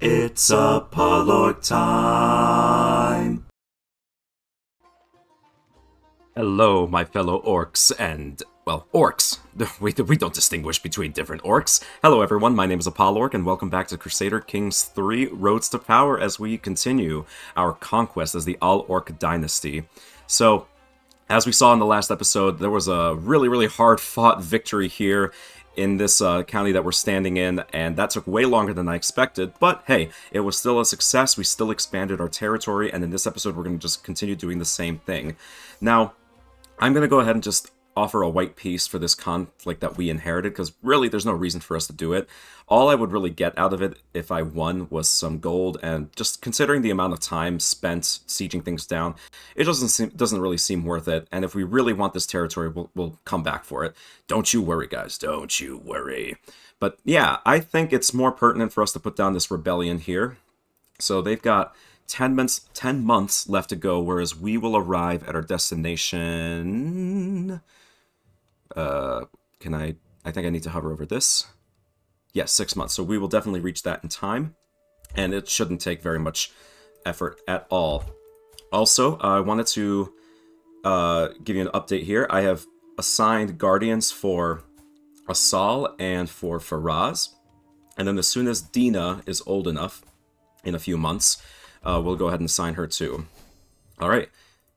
It's al-Orq time! Hello, my fellow orcs and, well, orcs. We don't distinguish between different orcs. Hello, everyone. My name is al-Orq, and welcome back to Crusader Kings III Roads to Power as we continue our conquest as the al-Orq Dynasty. So, as we saw in the last episode, there was a really hard-fought victory here in this county that we're standing in, and that took way longer than I expected, but hey, it was still a success. We still expanded our territory, and in this episode we're going to just continue doing the same thing. Now, I'm going to go ahead and just offer a white piece for this conflict that we inherited, because really there's no reason for us to do it. All I would really get out of it if I won was some gold, and just considering the amount of time spent sieging things down, it doesn't really seem worth it, and if we really want this territory, we'll come back for it. Don't you worry, guys, don't you worry. But yeah, I think it's more pertinent for us to put down this rebellion here. So they've got 10 months left to go, whereas we will arrive at our destination. I think I need to hover over this. Yes, 6 months. So we will definitely reach that in time, and it shouldn't take very much effort at all. Also, I wanted to give you an update here. I have assigned guardians for Asal and for Faraz, and then as soon as Dina is old enough, in a few months, we'll go ahead and assign her too. Alright,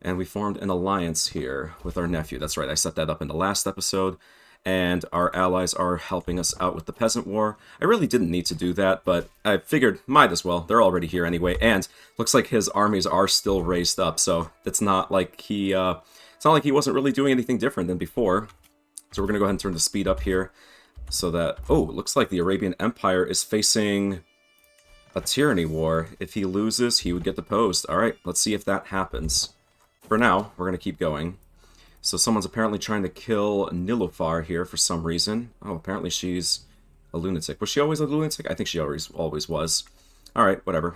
and we formed an alliance here with our nephew. That's right, I set that up in the last episode, and our allies are helping us out with the Peasant War. I really didn't need to do that, but I figured might as well. They're already here anyway, and looks like his armies are still raised up, so it's not like he wasn't really doing anything different than before. So we're going to go ahead and turn the speed up here, so that, oh, it looks like the Arabian Empire is facing a tyranny war. If he loses, he would get deposed. Alright, let's see if that happens. For now, we're going to keep going. So someone's apparently trying to kill Nilufar here for some reason. Oh, apparently she's a lunatic. Was she always a lunatic? I think she always was. Alright, whatever.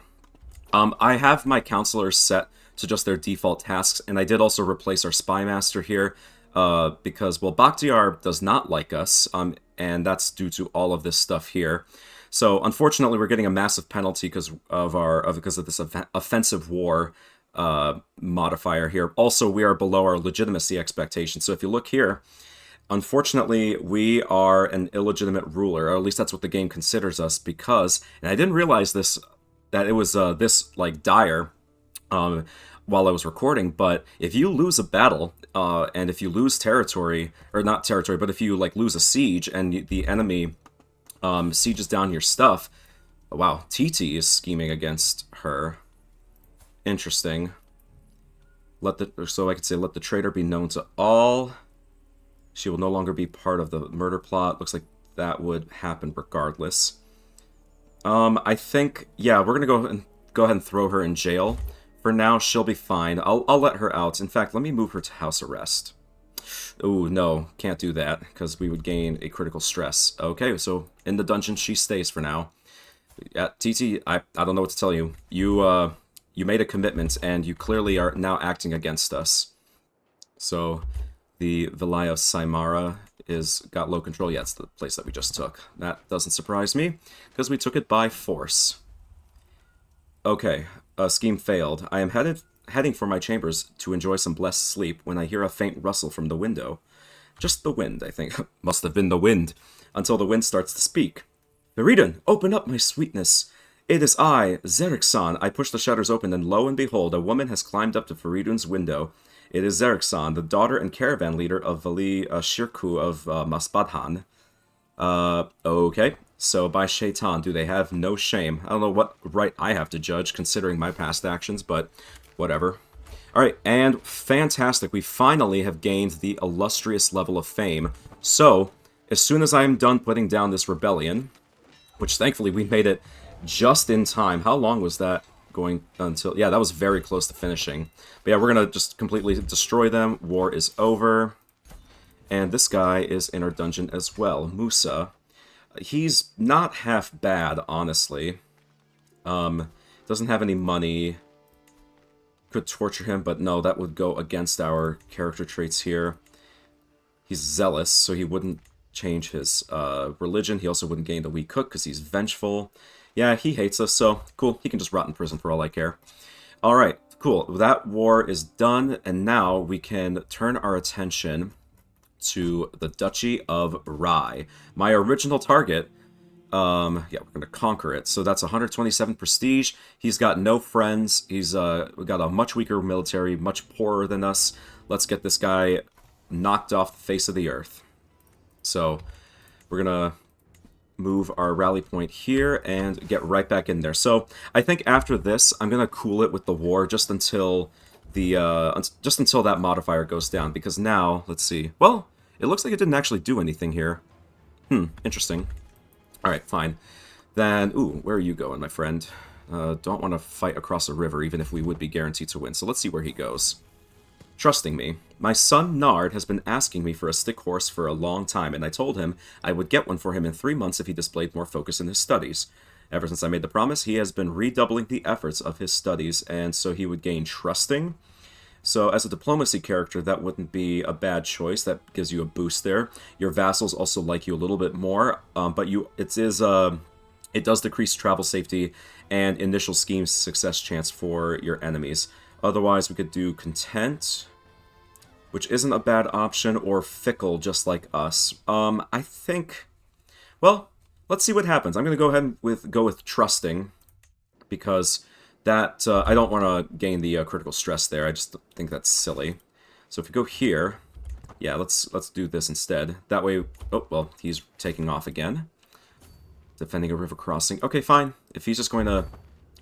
I have my counselors set to just their default tasks, and I did also replace our spy master here, because, well, Bakhtiar does not like us, and that's due to all of this stuff here. So, unfortunately, we're getting a massive penalty because of this offensive war modifier here. Also, we are below our legitimacy expectations. So, if you look here, unfortunately, we are an illegitimate ruler, or at least that's what the game considers us, because, and I didn't realize this, that it was this, like, dire while I was recording, but if you lose a battle, and if you lose territory, or not territory, but if you, like, lose a siege, and the enemy sieges down your stuff. Wow, TT is scheming against her. Interesting. So I could say, let the traitor be known to all. She will no longer be part of the murder plot. Looks like that would happen regardless. I think, yeah, we're gonna go ahead and throw her in jail. For now, she'll be fine. I'll let her out. In fact, let me move her to house arrest. Ooh, no, can't do that, because we would gain a critical stress. Okay, so in the dungeon she stays for now. Yeah, TT, I don't know what to tell you. You made a commitment, and you clearly are now acting against us. So, the Vilaya of Saimara got low control. Yeah, it's the place that we just took. That doesn't surprise me, because we took it by force. Okay, scheme failed. I am heading for my chambers to enjoy some blessed sleep when I hear a faint rustle from the window. Just the wind, I think. Must have been the wind. Until the wind starts to speak. Feridun, open up, my sweetness. It is I, Zeriksan. I push the shutters open, and lo and behold, a woman has climbed up to Feridun's window. It is Zeriksan, the daughter and caravan leader of Vali Shirku of Masbadhan. Okay. So, by Shaitan, do they have no shame? I don't know what right I have to judge, considering my past actions, but whatever. Alright, and fantastic, we finally have gained the illustrious level of fame. So, as soon as I am done putting down this rebellion, which thankfully we made it just in time. How long was that going until? Yeah, that was very close to finishing. But yeah, we're going to just completely destroy them. War is over. And this guy is in our dungeon as well, Musa. He's not half bad, honestly. Doesn't have any money. Could torture him, but no, that would go against our character traits here. He's zealous, so he wouldn't change his religion. He also wouldn't gain the weak cook because he's vengeful. Yeah, he hates us, so cool. He can just rot in prison for all I care. Alright, cool. That war is done, and now we can turn our attention to the Duchy of Rye. My original target, yeah, we're going to conquer it. So that's 127 prestige. He's got no friends. He's got a much weaker military, much poorer than us. Let's get this guy knocked off the face of the earth. So we're going to move our rally point here and get right back in there. So I think after this, I'm going to cool it with the war just until that modifier goes down. Because now, let's see. Well, it looks like it didn't actually do anything here. Interesting. Alright, fine. Then, ooh, where are you going, my friend? Don't want to fight across a river, even if we would be guaranteed to win. So let's see where he goes. Trusting me. My son Nard has been asking me for a stick horse for a long time, and I told him I would get one for him in 3 months if he displayed more focus in his studies. Ever since I made the promise, he has been redoubling the efforts of his studies, and so he would gain trusting. So as a diplomacy character, that wouldn't be a bad choice. That gives you a boost there. Your vassals also like you a little bit more, but it does decrease travel safety and initial scheme success chance for your enemies. Otherwise, we could do content, which isn't a bad option, or fickle, just like us. I think, well, let's see what happens. I'm going to go ahead and go with trusting, because that I don't want to gain the critical stress there. I just think that's silly. So if we go here, yeah, let's do this instead. That way, oh, well, he's taking off again. Defending a river crossing. Okay, fine. If he's just going to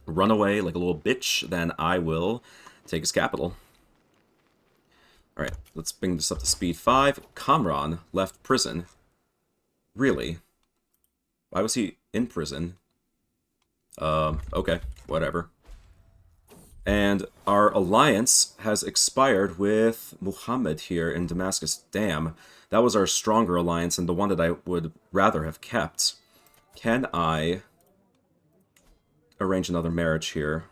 run away like a little bitch, then I will take his capital. Alright, let's bring this up to speed 5. Kamran left prison. Really? Why was he in prison? Okay, whatever. And our alliance has expired with Muhammad here in Damascus. Damn, that was our stronger alliance and the one that I would rather have kept. Can I arrange another marriage here?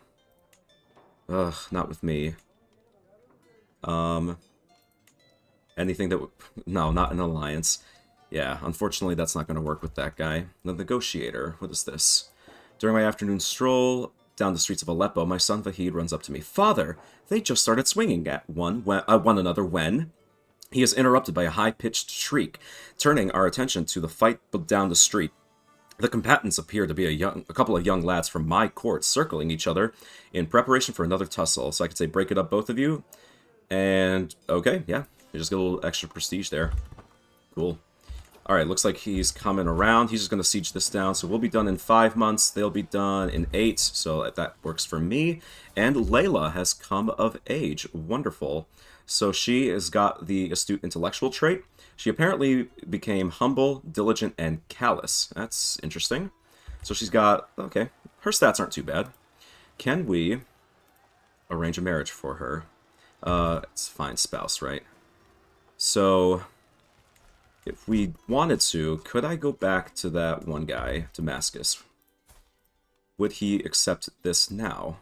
Ugh, not with me. Anything that would... No, not an alliance. Yeah, unfortunately that's not going to work with that guy. The negotiator, what is this? During my afternoon stroll down the streets of Aleppo, my son Vahid runs up to me. Father, they just started swinging at one another when... He is interrupted by a high-pitched shriek, turning our attention to the fight down the street. The combatants appear to be a couple of young lads from my court circling each other in preparation for another tussle. So I could say break it up, both of you. And, okay, yeah. You just get a little extra prestige there. Cool. Alright, looks like he's coming around. He's just going to siege this down. So we'll be done in 5 months. They'll be done in 8. So that works for me. And Layla has come of age. Wonderful. So she has got the astute intellectual trait. She apparently became humble, diligent, and callous. That's interesting. So she's got... Okay, her stats aren't too bad. Can we arrange a marriage for her? It's fine spouse, right? So... if we wanted to, could I go back to that one guy, Damascus? Would he accept this now?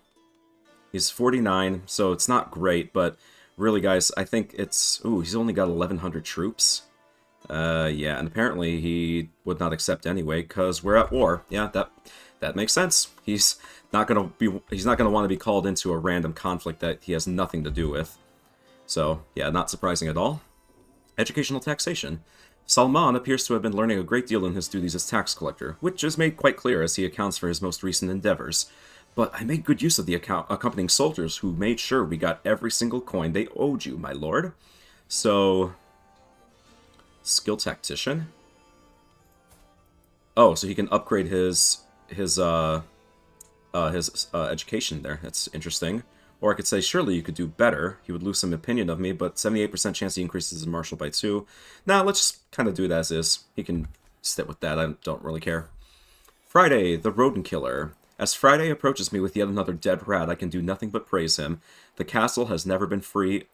He's 49, so it's not great, but really, guys, I think it's... Ooh, he's only got 1,100 troops. Yeah, and apparently he would not accept anyway, because we're at war. Yeah, that makes sense. He's not gonna want to be called into a random conflict that he has nothing to do with. So, yeah, not surprising at all. Educational taxation. Salman appears to have been learning a great deal in his duties as tax collector, which is made quite clear as he accounts for his most recent endeavors. But I made good use of the accompanying soldiers who made sure we got every single coin they owed you, my lord. So... skill tactician? Oh, so he can upgrade his education there. That's interesting. Or I could say, surely you could do better. He would lose some opinion of me, but 78% chance he increases his martial by 2. Now, let's just kind of do it as is. He can stick with that. I don't really care. Friday, the rodent killer. As Friday approaches me with yet another dead rat, I can do nothing but praise him. The castle has never been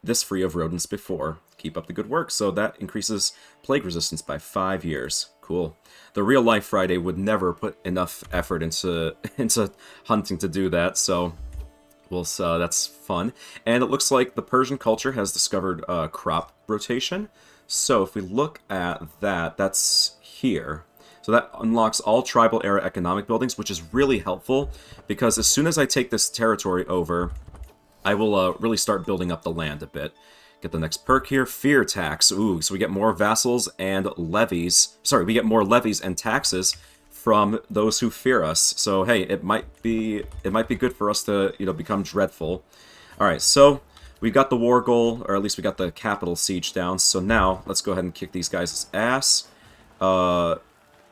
this free of rodents before. Keep up the good work. So that increases plague resistance by 5 years. Cool. The real-life Friday would never put enough effort into hunting to do that, so... well, that's fun. And it looks like the Persian culture has discovered crop rotation. So if we look at that, that's here. So that unlocks all tribal era economic buildings, which is really helpful, because as soon as I take this territory over, I will really start building up the land a bit. Get the next perk here, Fear Tax. Ooh, so we get more vassals and levies. Sorry, we get more levies and taxes from those who fear us. So hey, it might be good for us to, you know, become dreadful. All right, so we got the war goal, or at least we got the capital siege down. So now let's go ahead and kick these guys' ass.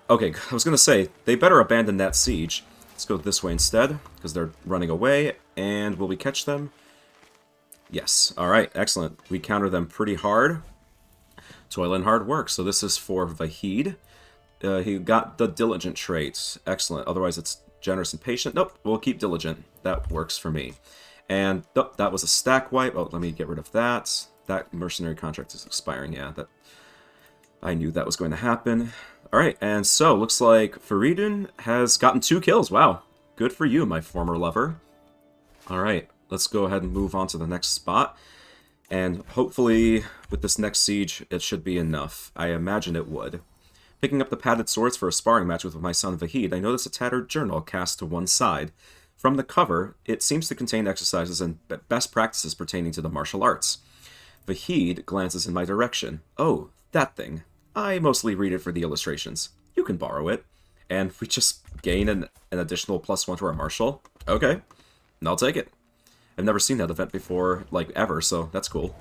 Okay, I was gonna say they better abandon that siege. Let's go this way instead because they're running away. And will we catch them? Yes. All right. Excellent. We counter them pretty hard. Toil and hard work. So this is for Vahid. He got the diligent traits. Excellent. Otherwise, it's generous and patient. Nope. We'll keep diligent. That works for me. And nope, that was a stack wipe. Oh, let me get rid of that. That mercenary contract is expiring. Yeah, that I knew that was going to happen. All right. And so looks like Faridun has gotten 2 kills. Wow. Good for you, my former lover. All right. Let's go ahead and move on to the next spot. And hopefully, with this next siege, it should be enough. I imagine it would. Picking up the padded swords for a sparring match with my son Vahid, I notice a tattered journal cast to one side. From the cover, it seems to contain exercises and best practices pertaining to the martial arts. Vahid glances in my direction. Oh, that thing. I mostly read it for the illustrations. You can borrow it. And we just gain an additional +1 to our martial? Okay, and I'll take it. I've never seen that event before, like, ever, so that's cool.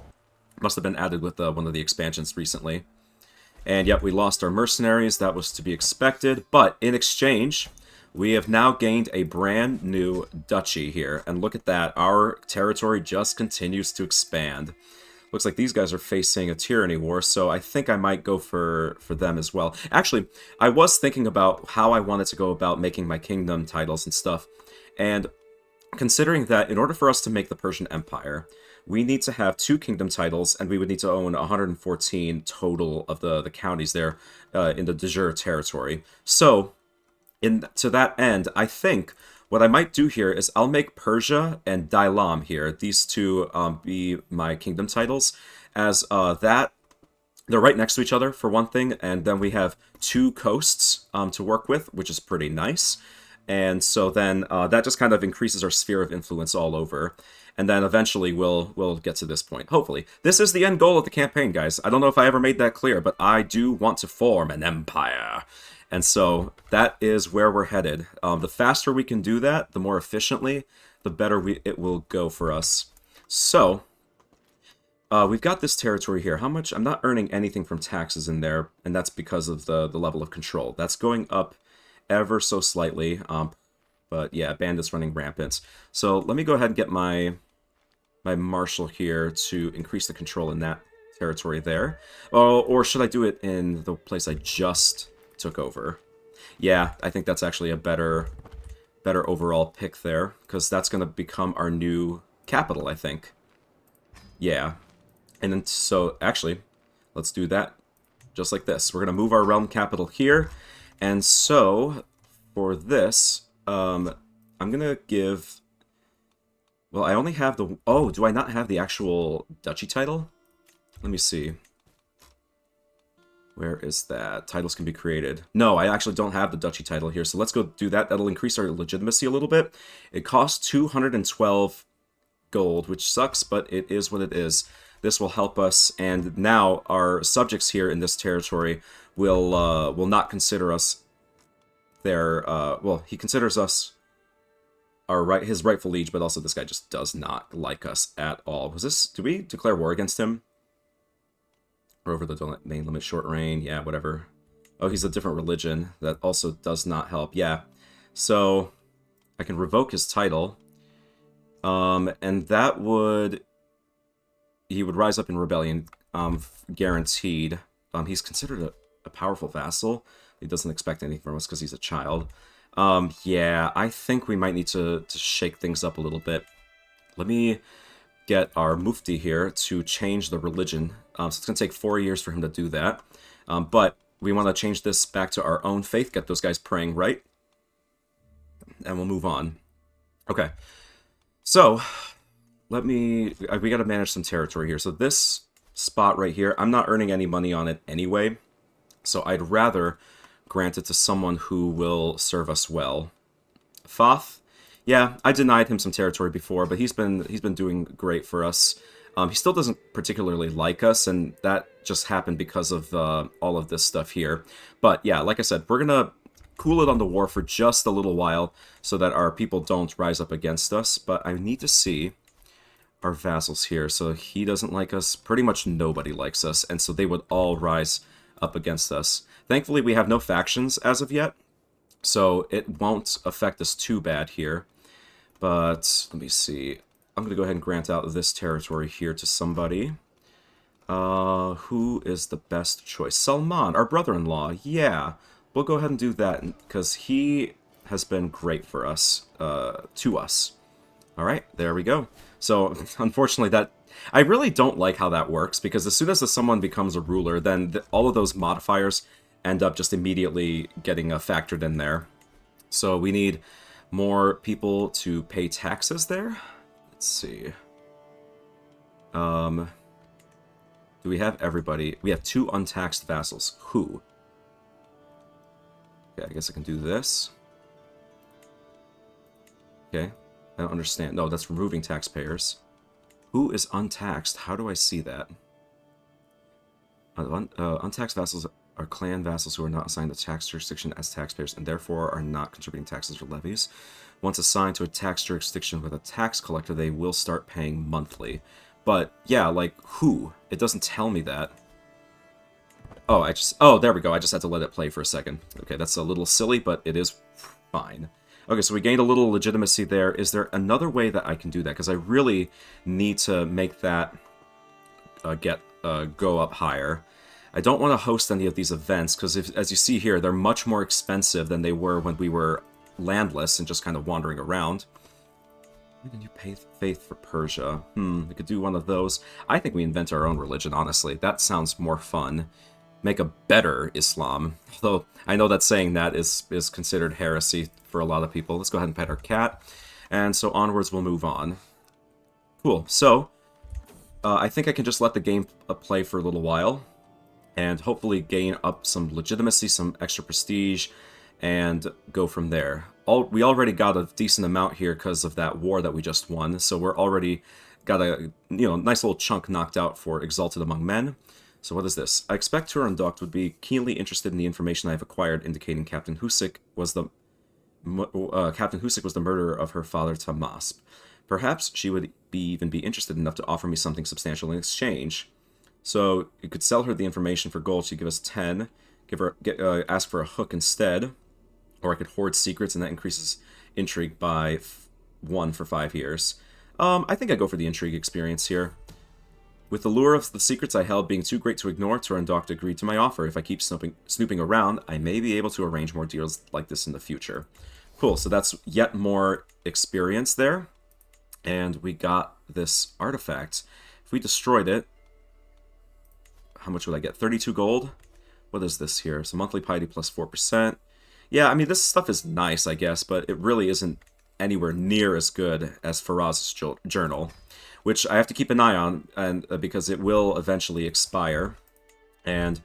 Must have been added with one of the expansions recently. And yep, we lost our mercenaries. That was to be expected. But in exchange, we have now gained a brand new duchy here. And look at that. Our territory just continues to expand. Looks like these guys are facing a tyranny war, so I think I might go for them as well. Actually, I was thinking about how I wanted to go about making my kingdom titles and stuff. And considering that in order for us to make the Persian Empire, we need to have 2 kingdom titles, and we would need to own 114 total of the counties there in the de jure territory. So, to that end, I think what I might do here is I'll make Persia and Dailam here, these 2 be my kingdom titles, as that they're right next to each other, for one thing, and then we have 2 coasts to work with, which is pretty nice. And so then that just kind of increases our sphere of influence all over. And then eventually we'll get to this point, hopefully. This is the end goal of the campaign, guys. I don't know if I ever made that clear, but I do want to form an empire. And so that is where we're headed. The faster we can do that, the more efficiently, the better it will go for us. So, we've got this territory here. How much? I'm not earning anything from taxes in there, and that's because of the level of control. That's going up ever so slightly, but yeah, bandits running rampant. So let me go ahead and get my marshal here to increase the control in that territory there. Oh, or should I do it in the place I just took over? Yeah, I think that's actually a better overall pick there, because that's going to become our new capital, I think. Yeah, and then so actually, let's do that just like this. We're going to move our realm capital here. And so, for this, I'm going to give... Well, I only have the... Oh, do I not have the actual duchy title? Let me see. Where is that? Titles can be created. No, I actually don't have the duchy title here, so let's go do that. That'll increase our legitimacy a little bit. It costs 212 gold, which sucks, but it is what it is. This will help us, and now our subjects here in this territory will not consider us their, well, he considers us his rightful liege, but also this guy just does not like us at all. Did we declare war against him? Or over the domain limit, short reign, yeah, whatever. Oh, he's a different religion. That also does not help, yeah. So, I can revoke his title, and that would, he would rise up in rebellion, guaranteed. He's considered a powerful vassal. He doesn't expect anything from us because he's a child. Yeah, I think we might need to shake things up a little bit. Let me get our mufti here to change the religion. So it's going to take 4 years for him to do that. But we want to change this back to our own faith, get those guys praying right, and we'll move on. Okay, so we got to manage some territory here. So this spot right here, I'm not earning any money on it anyway, so I'd rather granted to someone who will serve us well. Thoth, yeah, I denied him some territory before, but he's been doing great for us. He still doesn't particularly like us, and that just happened because of all of this stuff here. But yeah, like I said, we're gonna cool it on the war for just a little while so that our people don't rise up against us. But I need to see our vassals here. So he doesn't like us. Pretty much nobody likes us, and so they would all rise up against us. Thankfully, we have no factions as of yet, so it won't affect us too bad here. But let me see. I'm going to go ahead and grant out this territory here to somebody. Who is the best choice? Salman, our brother-in-law. Yeah, we'll go ahead and do that because he has been great for us, to us. All right, there we go. So, unfortunately, I really don't like how that works, because as soon as someone becomes a ruler, then all of those modifiers end up just immediately getting factored in there. So we need more people to pay taxes there. Let's see. Do we have everybody? We have 2 untaxed vassals. Who? Okay, I guess I can do this. Okay, I don't understand. No, that's removing taxpayers. Who is untaxed? How do I see that? Untaxed vassals are clan vassals who are not assigned the tax jurisdiction as taxpayers and therefore are not contributing taxes or levies. Once assigned to a tax jurisdiction with a tax collector, they will start paying monthly. But yeah, like who? It doesn't tell me that. Oh, there we go. I just had to let it play for a second. Okay, that's a little silly, but it is fine. Okay, so we gained a little legitimacy there. Is there another way that I can do that? Because I really need to make that go up higher. I don't want to host any of these events, because as you see here, they're much more expensive than they were when we were landless and just kind of wandering around. Why did you pay faith for Persia? We could do one of those. I think we invent our own religion, honestly. That sounds more fun. Make a better Islam. Although, I know that saying that is considered heresy for a lot of people. Let's go ahead and pet our cat. And so onwards, we'll move on. Cool. So, I think I can just let the game play for a little while, and hopefully gain up some legitimacy, some extra prestige, and go from there. We already got a decent amount here because of that war that we just won, so we're already got a nice little chunk knocked out for Exalted Among Men. So what is this? I expect Turandot would be keenly interested in the information I have acquired, indicating Captain Husik was the murderer of her father Tamasp. Perhaps she would even be interested enough to offer me something substantial in exchange. So you could sell her the information for gold. She'd give us 10. Ask for a hook instead, or I could hoard secrets, and that increases intrigue by 1 for 5 years. I think I'd go for the intrigue experience here. With the lure of the secrets I held being too great to ignore, Turandot agreed to my offer. If I keep snooping around, I may be able to arrange more deals like this in the future. Cool, so that's yet more experience there. And we got this artifact. If we destroyed it, how much would I get? 32 gold? What is this here? So monthly piety plus 4%. Yeah, I mean, this stuff is nice, I guess, but it really isn't anywhere near as good as Faraz's journal, which I have to keep an eye on, and because it will eventually expire. And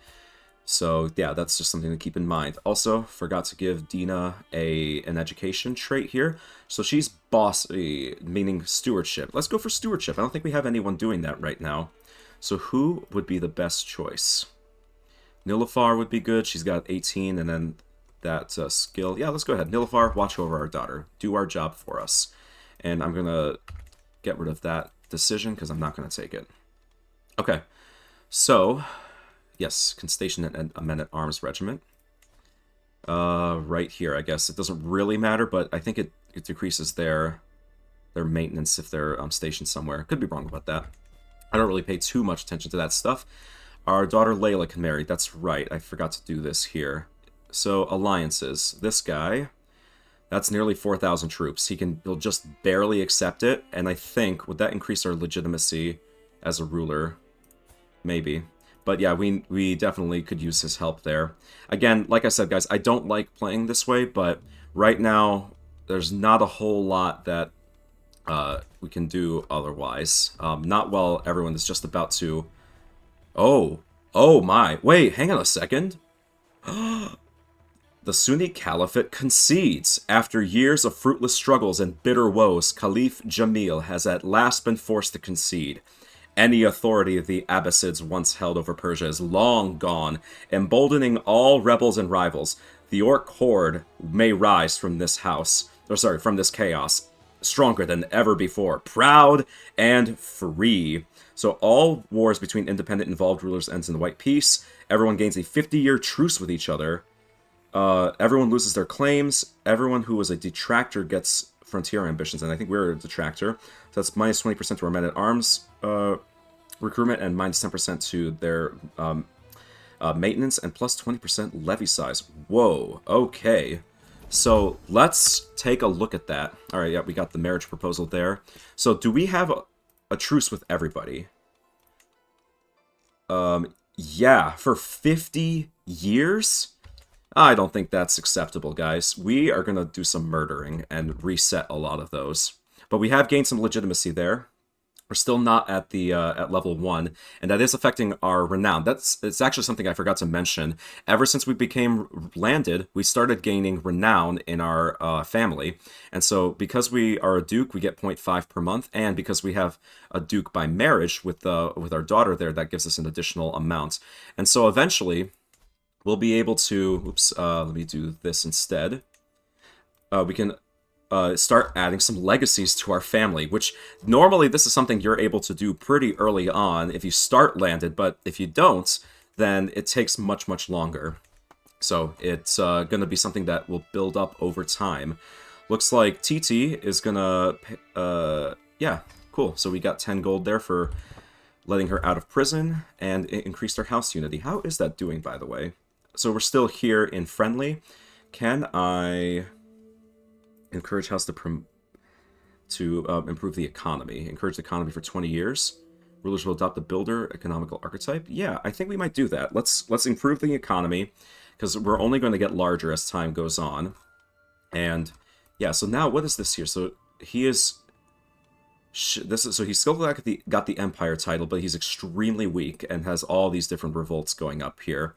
so, yeah, that's just something to keep in mind. Also, forgot to give Dina an education trait here. So she's bossy, meaning stewardship. Let's go for stewardship. I don't think we have anyone doing that right now. So who would be the best choice? Nilafar would be good. She's got 18, and then that skill. Yeah, let's go ahead. Nilafar, watch over our daughter. Do our job for us. And I'm going to get rid of that decision because I'm not going to take it. Okay. So, yes, can station a men-at-arms regiment. Right here, I guess. It doesn't really matter, but I think it decreases their maintenance if they're stationed somewhere. Could be wrong about that. I don't really pay too much attention to that stuff. Our daughter Layla can marry. That's right. I forgot to do this here. So, alliances. This guy, that's nearly 4,000 troops. He'll just barely accept it, and I think, would that increase our legitimacy as a ruler? Maybe. But yeah, we definitely could use his help there. Again, like I said, guys, I don't like playing this way, but right now, there's not a whole lot that we can do otherwise. Not while everyone is just about to... Oh my. Wait, hang on a second. The Sunni Caliphate concedes. After years of fruitless struggles and bitter woes, Caliph Jamil has at last been forced to concede. Any authority the Abbasids once held over Persia is long gone, emboldening all rebels and rivals. The Orc horde may rise from this from this chaos, stronger than ever before, proud and free. So all wars between independent involved rulers ends in the White Peace. Everyone gains a 50-year truce with each other. Everyone loses their claims. Everyone who was a detractor gets frontier ambitions, and I think we're a detractor. So that's minus 20% to our men-at-arms recruitment, and minus 10% to their maintenance, and plus 20% levy size. Whoa, okay. So let's take a look at that. All right, yeah, we got the marriage proposal there. So do we have a truce with everybody? Yeah, for 50 years? I don't think that's acceptable, guys. We are going to do some murdering and reset a lot of those. But we have gained some legitimacy there. We're still not at the at level 1, and that is affecting our renown. It's actually something I forgot to mention. Ever since we became landed, we started gaining renown in our family. And so because we are a duke, we get 0.5 per month, and because we have a duke by marriage with our daughter there, that gives us an additional amount. And so eventually we'll be able to, let me do this instead. We can start adding some legacies to our family, which normally this is something you're able to do pretty early on if you start landed, but if you don't, then it takes much, much longer. So it's going to be something that will build up over time. Looks like TT is going to, yeah, cool. So we got 10 gold there for letting her out of prison, and it increased our house unity. How is that doing, by the way? So we're still here in friendly. Can I encourage house to improve the economy? Encourage the economy for 20 years. Rulers will adopt the builder economical archetype. Yeah, I think we might do that. Let's improve the economy, because we're only going to get larger as time goes on. And yeah, so now what is this here? So he is so he's still got the Empire title, but he's extremely weak and has all these different revolts going up here.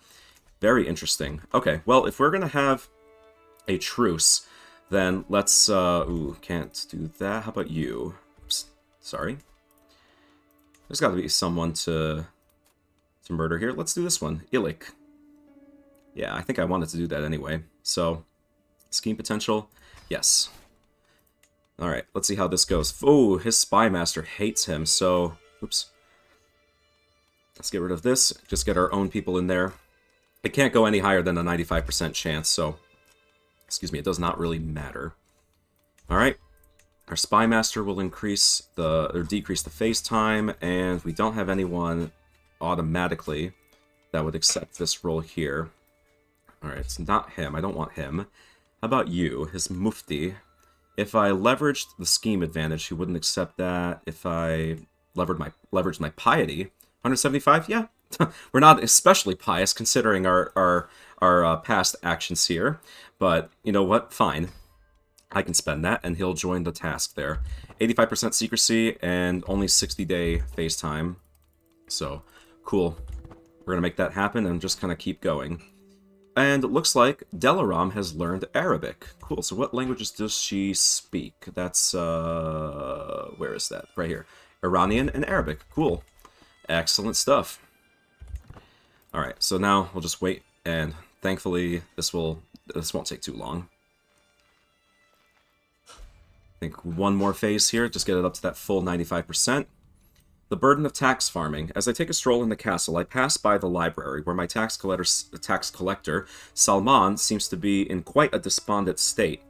Very interesting. Okay, well, if we're going to have a truce, then let's, ooh, can't do that. How about you? Oops, sorry. There's got to be someone to murder here. Let's do this one. Illik. Yeah, I think I wanted to do that anyway. So, scheme potential, yes. Alright, let's see how this goes. Oh, his spy master hates him, so, oops. Let's get rid of this. Just get our own people in there. It can't go any higher than a 95% chance, so, excuse me, it does not really matter. Alright, our spy master will decrease the phase time, and we don't have anyone automatically that would accept this role here. Alright, it's not him. I don't want him. How about you, his mufti? If I leveraged the scheme advantage, he wouldn't accept that. If I leveraged my piety, 175, yeah. We're not especially pious considering our past actions here, but you know what? Fine. I can spend that, and he'll join the task there. 85% secrecy and only 60-day phase time. So, cool. We're going to make that happen and just kind of keep going. And it looks like Delaram has learned Arabic. Cool, so what languages does she speak? That's, where is that? Right here. Iranian and Arabic. Cool. Excellent stuff. Alright, so now we'll just wait, and thankfully this won't take too long. I think one more phase here, just get it up to that full 95%. The burden of tax farming. As I take a stroll in the castle, I pass by the library, where my tax collector, Salman, seems to be in quite a despondent state.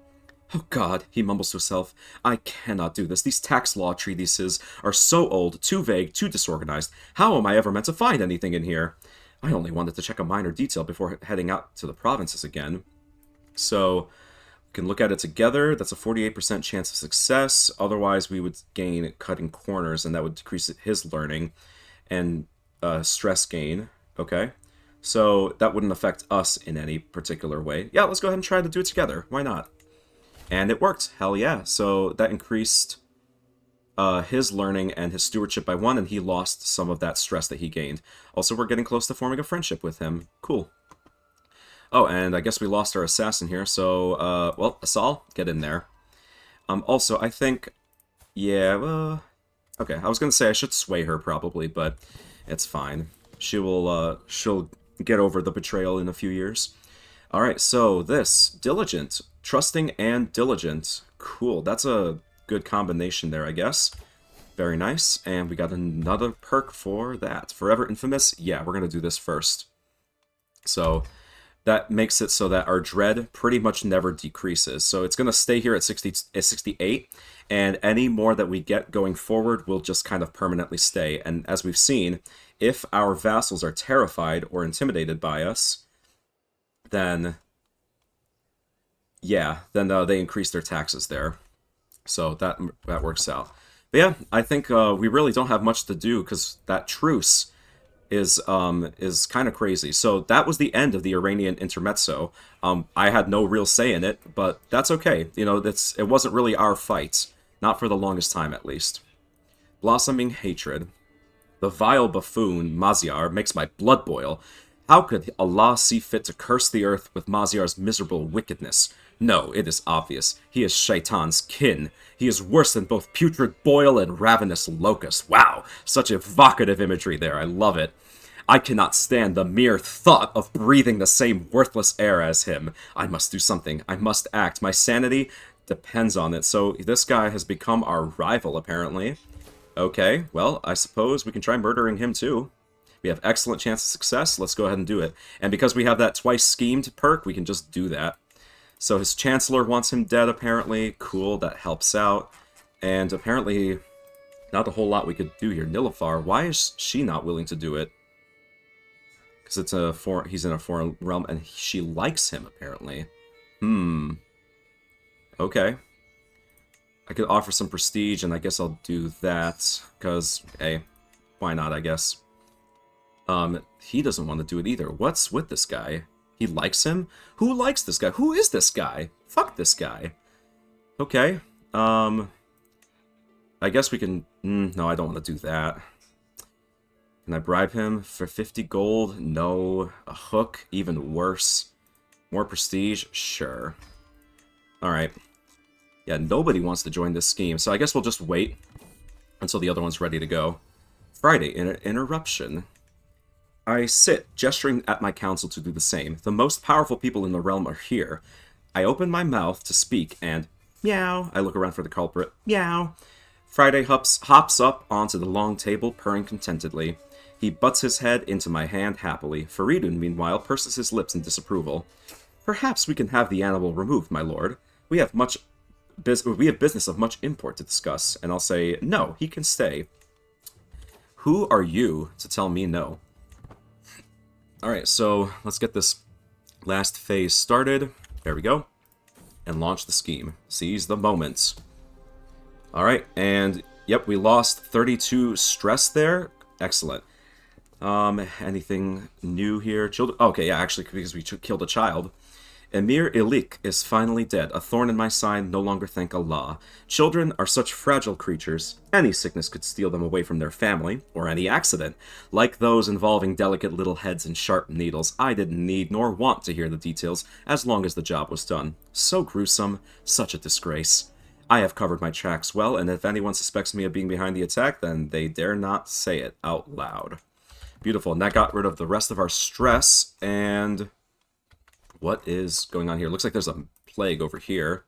Oh God, he mumbles to himself, I cannot do this. These tax law treatises are so old, too vague, too disorganized. How am I ever meant to find anything in here? I only wanted to check a minor detail before heading out to the provinces again. So, we can look at it together. That's a 48% chance of success. Otherwise, we would gain cutting corners, and that would decrease his learning and stress gain. Okay, so that wouldn't affect us in any particular way. Yeah, let's go ahead and try to do it together. Why not? And it worked. Hell yeah. So that increased his learning and his stewardship by 1, and he lost some of that stress that he gained. Also, we're getting close to forming a friendship with him. Cool. Oh, and I guess we lost our assassin here, so, well, Asal, get in there. Also, I think, yeah, okay, I was gonna say I should sway her, probably, but it's fine. She'll get over the betrayal in a few years. Alright, so this, Diligent. Trusting and Diligent. Cool, that's a good combination there, I guess. Very nice, and we got another perk for that. Forever Infamous, yeah, we're gonna do this first. So, that makes it so that our dread pretty much never decreases. So it's going to stay here at 68, and any more that we get going forward will just kind of permanently stay. And as we've seen, if our vassals are terrified or intimidated by us, then, yeah, then they increase their taxes there. So that works out. But yeah, I think we really don't have much to do, because that truce is kind of crazy. So that was the end of the Iranian intermezzo. I had no real say in it, but that's okay. You know, it wasn't really our fight. Not for the longest time, at least. Blossoming Hatred. The vile buffoon, Maziar, makes my blood boil. How could Allah see fit to curse the earth with Maziar's miserable wickedness? No, it is obvious. He is Shaitan's kin. He is worse than both putrid boil and ravenous locust. Wow, such evocative imagery there. I love it. I cannot stand the mere thought of breathing the same worthless air as him. I must do something. I must act. My sanity depends on it. So this guy has become our rival, apparently. Okay, well, I suppose we can try murdering him too. We have excellent chance of success. Let's go ahead and do it. And because we have that twice schemed perk, we can just do that. So his Chancellor wants him dead, apparently. Cool, that helps out. And apparently, not a whole lot we could do here. Nilafar, why is she not willing to do it? Because he's in a foreign realm, and she likes him, apparently. Okay. I could offer some prestige, and I guess I'll do that. Because, hey, why not, I guess. He doesn't want to do it either. What's with this guy? He likes him? Who likes this guy? Who is this guy? Fuck this guy. Okay. I guess we can... no, I don't want to do that. Can I bribe him for 50 gold? No. A hook? Even worse. More prestige? Sure. Alright. Yeah, nobody wants to join this scheme, so I guess we'll just wait until the other one's ready to go. Friday, interruption. I sit, gesturing at my council to do the same. The most powerful people in the realm are here. I open my mouth to speak, and meow. I look around for the culprit. Meow. Friday hops up onto the long table, purring contentedly. He butts his head into my hand happily. Faridun, meanwhile, purses his lips in disapproval. Perhaps we can have the animal removed, my lord. We have business of much import to discuss. And I'll say, no, he can stay. Who are you to tell me no? Alright, so let's get this last phase started. There we go. And launch the scheme. Seize the moment. Alright, and yep, we lost 32 stress there. Excellent. Anything new here? Children? Okay, yeah, actually, because we killed a child. Emir Ilik is finally dead. A thorn in my side, no longer thank Allah. Children are such fragile creatures. Any sickness could steal them away from their family, or any accident. Like those involving delicate little heads and sharp needles, I didn't need nor want to hear the details, as long as the job was done. So gruesome, such a disgrace. I have covered my tracks well, and if anyone suspects me of being behind the attack, then they dare not say it out loud. Beautiful, and that got rid of the rest of our stress, and... what is going on here? Looks like there's a plague over here.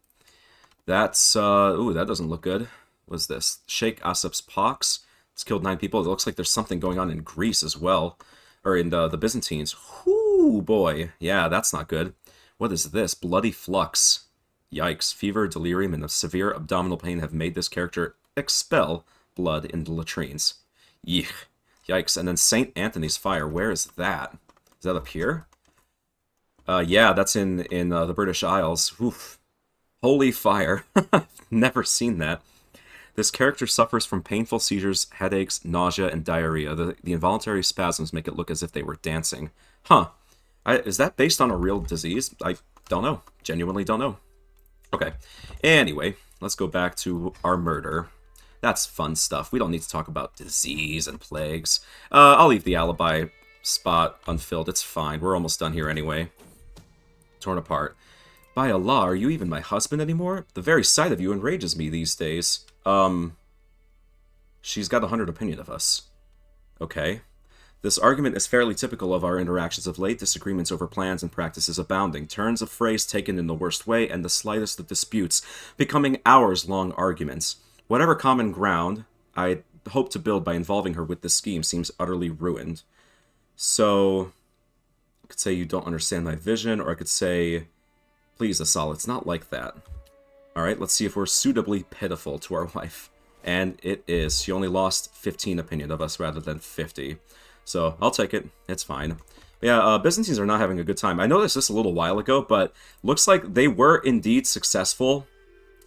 That's, ooh, that doesn't look good. What's this? Sheikh Asap's pox. It's killed 9 people. It looks like there's something going on in Greece as well. Or in the Byzantines. Whoo, boy. Yeah, that's not good. What is this? Bloody flux. Yikes. Fever, delirium, and a severe abdominal pain have made this character expel blood in the latrines. Yeek. Yikes. And then St. Anthony's fire. Where is that? Is that up here? Yeah, that's in the British Isles. Oof. Holy fire. I've never seen that. This character suffers from painful seizures, headaches, nausea, and diarrhea. The involuntary spasms make it look as if they were dancing. Huh. Is that based on a real disease? I don't know. Genuinely don't know. Okay. Anyway, let's go back to our murder. That's fun stuff. We don't need to talk about disease and plagues. I'll leave the alibi spot unfilled. It's fine. We're almost done here anyway. torn apart. By Allah, are you even my husband anymore? The very sight of you enrages me these days. She's got 100 opinion of us. Okay. This argument is fairly typical of our interactions of late, disagreements over plans and practices abounding, turns of phrase taken in the worst way, and the slightest of disputes, becoming hours-long arguments. Whatever common ground I hope to build by involving her with this scheme seems utterly ruined. So, I could say you don't understand my vision, or I could say, please, Asal, it's not like that. Alright, let's see if we're suitably pitiful to our wife. And it is. She only lost 15 opinion of us rather than 50. So, I'll take it. It's fine. But yeah, Byzantines are not having a good time. I noticed this a little while ago, but looks like they were indeed successful.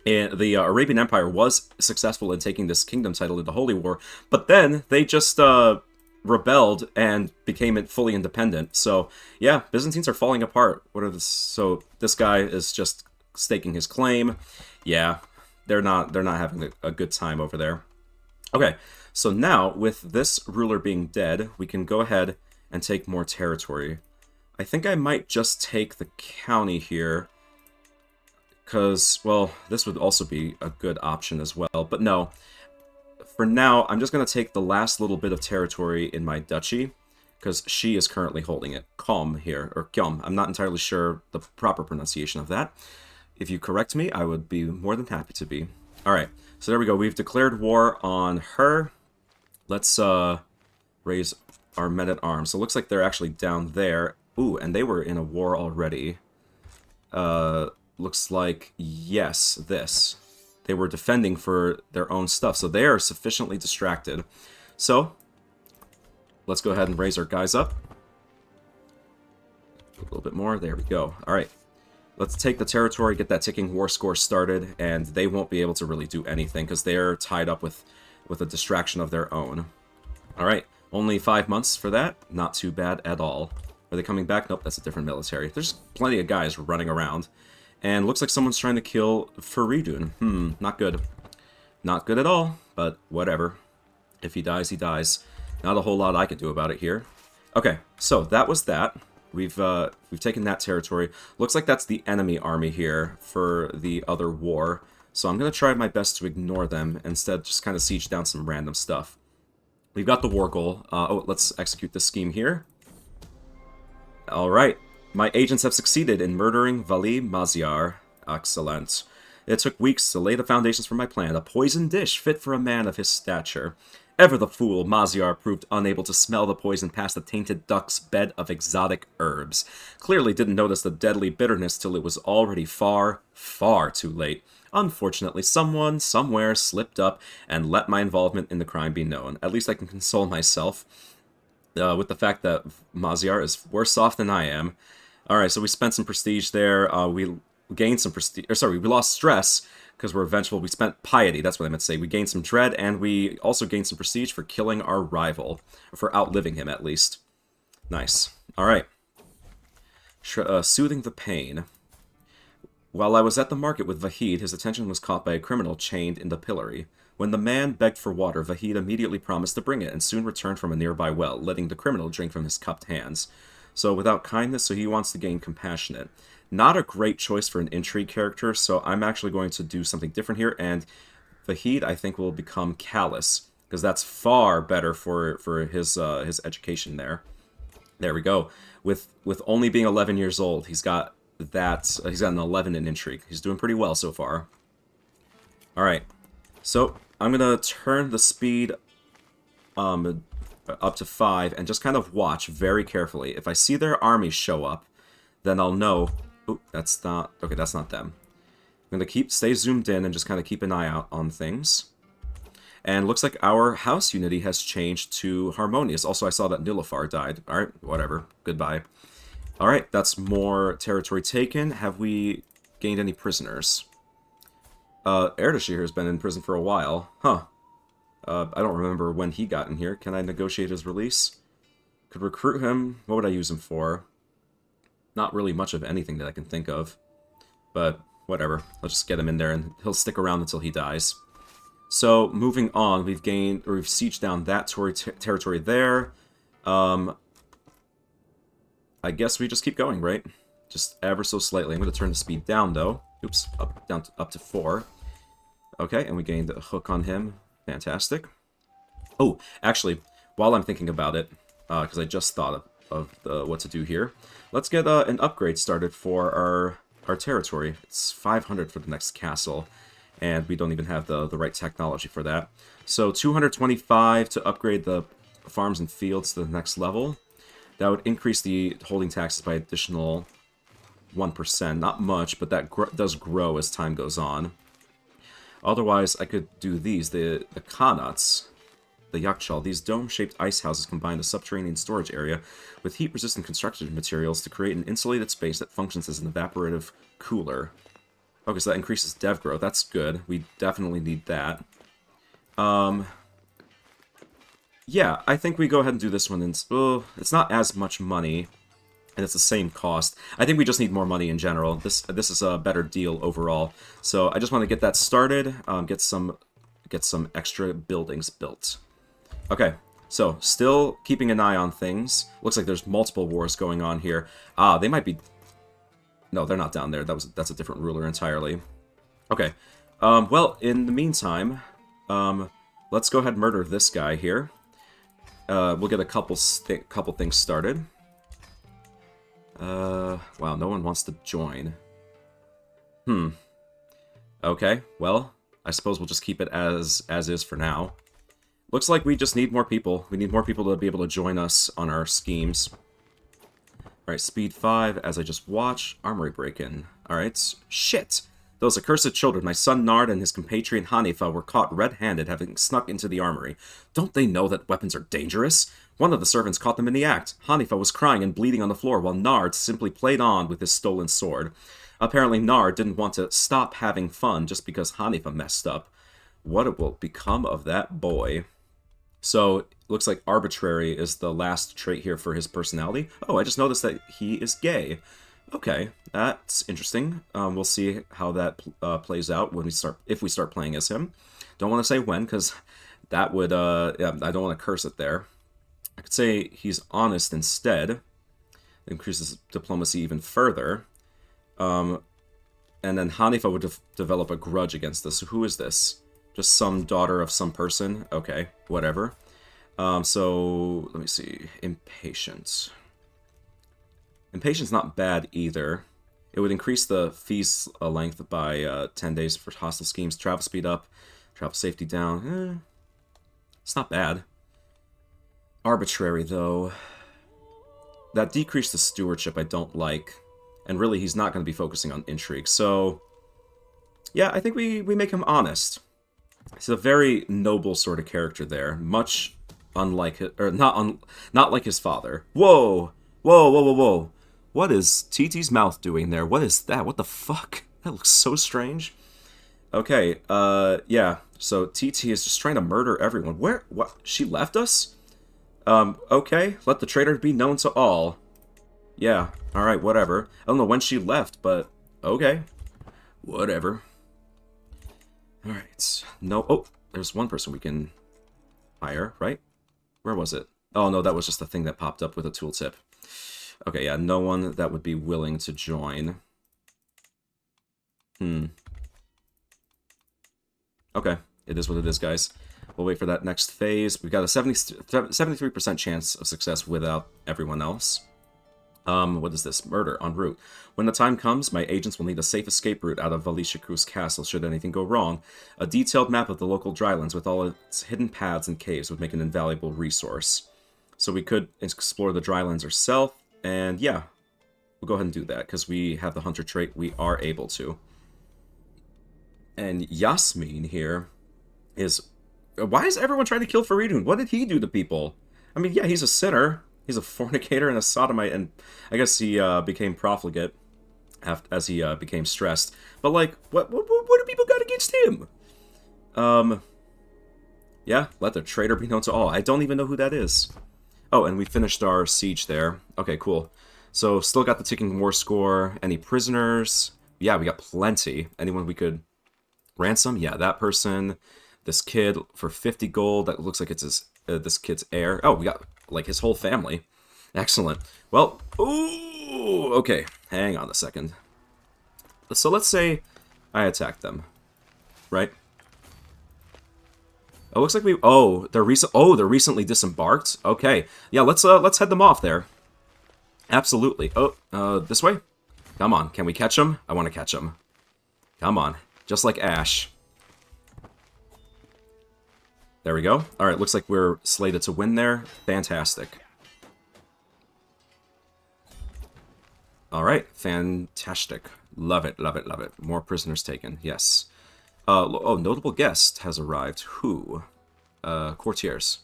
And the Arabian Empire was successful in taking this kingdom title in the Holy War, but then they just rebelled and became fully independent. So yeah, Byzantines are falling apart. So this guy is just staking his claim. Yeah, they're not having a good time over there. Okay, so now with this ruler being dead, we can go ahead and take more territory. I think I might just take the county here. Because, well, this would also be a good option as well. But no, for now, I'm just going to take the last little bit of territory in my duchy, because she is currently holding it. Kom here, or Kyom. I'm not entirely sure the proper pronunciation of that. If you correct me, I would be more than happy to be. Alright, so there we go. We've declared war on her. Let's raise our men-at-arms. So it looks like they're actually down there. Ooh, and they were in a war already. Looks like, yes, this. They were defending for their own stuff, so they are sufficiently distracted. So, let's go ahead and raise our guys up. A little bit more, there we go. Alright, let's take the territory, get that ticking war score started, and they won't be able to really do anything, because they're tied up with a distraction of their own. Alright, only 5 months for that, not too bad at all. Are they coming back? Nope, that's a different military. There's plenty of guys running around. And looks like someone's trying to kill Faridun. Not good. Not good at all, but whatever. If he dies, he dies. Not a whole lot I can do about it here. Okay, so that was that. We've taken that territory. Looks like that's the enemy army here for the other war. So I'm going to try my best to ignore them, instead just kind of siege down some random stuff. We've got the war goal. Let's execute this scheme here. Alright. My agents have succeeded in murdering Vali Maziar. Excellent. It took weeks to lay the foundations for my plan, a poisoned dish fit for a man of his stature. Ever the fool, Maziar proved unable to smell the poison past the tainted duck's bed of exotic herbs. Clearly didn't notice the deadly bitterness till it was already far, far too late. Unfortunately, someone, somewhere, slipped up and let my involvement in the crime be known. At least I can console myself with the fact that Maziar is worse off than I am. Alright, so we spent some prestige there. We gained some prestige. We lost stress because we're vengeful. We spent piety, that's what I meant to say. We gained some dread, and we also gained some prestige for killing our rival. Or for outliving him, at least. Nice. Alright. Soothing the pain. While I was at the market with Vahid, his attention was caught by a criminal chained in the pillory. When the man begged for water, Vahid immediately promised to bring it, and soon returned from a nearby well, letting the criminal drink from his cupped hands. So without kindness, so he wants to gain compassionate. Not a great choice for an intrigue character, so I'm actually going to do something different here, and Vahid, I think, will become callous, because that's far better for his education there. There we go. With only being 11 years old, he's got an 11 in intrigue. He's doing pretty well so far. Alright, so I'm going to turn the speed up to 5, and just kind of watch very carefully. If I see their army show up, then I'll know... Oh, that's not... Okay, that's not them. I'm going to stay zoomed in and just kind of keep an eye out on things. And looks like our house unity has changed to harmonious. Also, I saw that Nilafar died. Alright, whatever. Goodbye. Alright, that's more territory taken. Have we gained any prisoners? Erdashir has been in prison for a while. Huh. I don't remember when he got in here. Can I negotiate his release? Could recruit him. What would I use him for? Not really much of anything that I can think of. But, whatever. Let's just get him in there, and he'll stick around until he dies. So, moving on, we've sieged down that territory there. I guess we just keep going, right? just ever so slightly. I'm going to turn the speed down, though. Oops, up to 4. Okay, and we gained a hook on him. Fantastic. Oh, actually, while I'm thinking about it, because I just thought of what to do here, let's get an upgrade started for our territory. It's 500 for the next castle, and we don't even have the right technology for that. So 225 to upgrade the farms and fields to the next level. That would increase the holding taxes by additional 1%. Not much, but that does grow as time goes on. Otherwise, I could do these. The Khanats, the Yakshal. These dome-shaped ice houses combine a subterranean storage area with heat-resistant construction materials to create an insulated space that functions as an evaporative cooler. Okay, so that increases dev growth. That's good. We definitely need that. Yeah, I think we go ahead and do this one. It's not as much money, and it's the same cost. I think we just need more money in general. This is a better deal overall. So I just want to get that started. Get some extra buildings built. Okay, so still keeping an eye on things. Looks like there's multiple wars going on here. They might be... No, they're not down there. That's a different ruler entirely. Okay. Well, in the meantime, let's go ahead and murder this guy here. We'll get a couple things started. Wow, no one wants to join. Okay, well, I suppose we'll just keep it as is for now. Looks like we just need more people. We need more people to be able to join us on our schemes. Alright, speed 5, as I just watch. Armory break-in. Alright, shit! Those accursed children, my son Nard and his compatriot Hanifa, were caught red-handed having snuck into the armory. Don't they know that weapons are dangerous? One of the servants caught them in the act. Hanifa was crying and bleeding on the floor, while Nard simply played on with his stolen sword. Apparently Nard didn't want to stop having fun just because Hanifa messed up. What will become of that boy? So, looks like arbitrary is the last trait here for his personality. Oh, I just noticed that he is gay. Okay, that's interesting. We'll see how that plays out when if we start playing as him. Don't want to say when, because that would, yeah, I don't want to curse it there. I could say he's honest instead. It increases diplomacy even further. And then Hanifa would develop a grudge against this. So who is this? Just some daughter of some person? Okay, whatever. So, let me see. Impatience. Impatience not bad either. It would increase the feast length by 10 days for hostile schemes. Travel speed up. Travel safety down. It's not bad. Arbitrary, though. That decreased the stewardship I don't like. And really, he's not going to be focusing on intrigue. So, yeah, I think we make him honest. He's a very noble sort of character there. Much unlike... not like his father. Whoa! Whoa, whoa, whoa, whoa. What is TT's mouth doing there? What is that? What the fuck? That looks so strange. Okay, yeah. So TT is just trying to murder everyone. Where? What? She left us? Okay. Let the traitor be known to all. Yeah, alright, whatever. I don't know when she left, but okay. Whatever. Alright. No, oh, there's one person we can hire, right? Where was it? Oh, no, that was just the thing that popped up with a tooltip. Okay, yeah, no one that would be willing to join. Okay, it is what it is, guys. We'll wait for that next phase. We've got a 73% chance of success without everyone else. What is this? Murder en route. When the time comes, my agents will need a safe escape route out of Valisha Cruz Castle should anything go wrong. A detailed map of the local drylands with all its hidden paths and caves would make an invaluable resource. So we could explore the drylands ourselves, and yeah, we'll go ahead and do that, because we have the hunter trait, we are able to. And Yasmin here is... Why is everyone trying to kill Faridun? What did he do to people? I mean, yeah, he's a sinner. He's a fornicator and a sodomite, and I guess he became profligate as he became stressed. But, like, what do people got against him? Yeah, let the traitor be known to all. I don't even know who that is. Oh, and we finished our siege there. Okay, cool. So, still got the ticking war score. Any prisoners? Yeah, we got plenty. Anyone we could ransom? Yeah, that person. This kid for 50 gold. That looks like it's his, this kid's heir. Oh, we got, like, his whole family. Excellent. Well, ooh, okay. Hang on a second. So let's say I attack them, right? Oh, looks like we. Oh, they're recently disembarked. Okay, yeah. Let's head them off there. Absolutely. Oh, this way. Come on. Can we catch them? I want to catch them. Come on. Just like Ash. There we go. All right. Looks like we're slated to win there. Fantastic. All right. Fantastic. Love it. Love it. Love it. More prisoners taken. Yes. Oh, notable guest has arrived. Who? Courtiers.